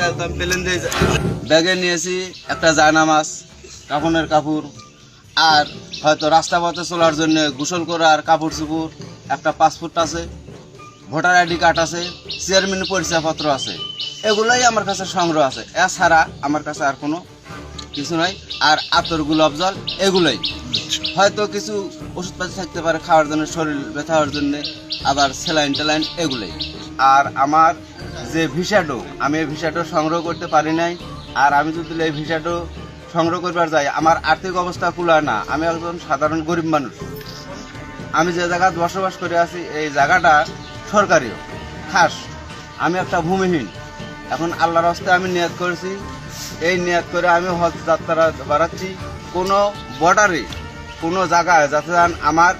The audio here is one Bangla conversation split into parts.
একটা একদম প্লেন দিয়ে ব্যাগে নিয়েছি একটা জায়নামাজ, কাফনের কাপড়, আর হয়তো রাস্তা পথে চলার জন্য গোসল করার কাপড় চুপড়, একটা পাসপোর্ট আছে, ভোটার আইডি কার্ড আছে, চেয়ারম্যানের পরিচয়পত্র আছে। এগুলোই আমার কাছে সংগ্রহ আছে। এছাড়া আমার কাছে আর কোনো কিছু নাই। আর আতর, গোলাপ জল, এগুলোই। হয়তো কিছু ওষুধপাতি থাকতে পারে খাওয়ার জন্য, শরীর ব্যথা হওয়ার জন্য, আবার স্যালাইন ট্যালাইন, এগুলোই। আর আমার যে ভিসাটো, আমি এই ভিসাটো সংগ্রহ করতে পারি নাই। আর আমি যদি এই ভিসাটো সংগ্রহ করবার যাই, আমার আর্থিক অবস্থা কুলায় না। আমি একজন সাধারণ গরিব মানুষ। আমি যে জায়গায় বসবাস করে আছি, এই জায়গাটা সরকারিও খাস। আমি একটা ভূমিহীন। এখন আল্লাহর রাস্তায় আমি নিয়াত করেছি, এই নিয়াত করে আমি হজ যাত্রা বাড়াচ্ছি। কোনো বর্ডারে কোনো জায়গায় যাতে আমার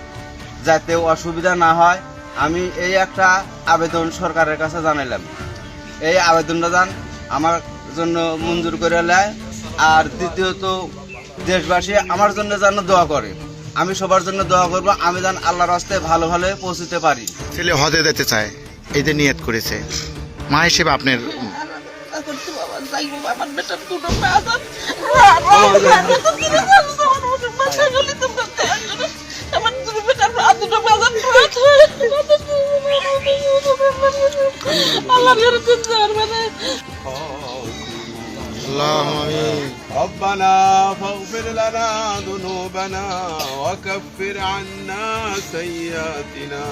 যাতে অসুবিধা না হয়, আমি এই একটা আবেদন সরকারের কাছে জানাইলাম। এই আবেদনটা যান আমার জন্য মঞ্জুর করে নেয়। আর দ্বিতীয়ত, দেশবাসী আমার জন্য যেন দোয়া করে। আমি সবার জন্য দোয়া করব, আমি যেন আল্লাহর রাস্তায় ভালো ভালো পৌঁছতে পারি। ছেলে হজে যেতে চায়, এই যে নিয়ত করেছে, মা হিসেবে আপনার ربنا فاغفر لنا ذنوبنا وكفر عنا سيئاتنا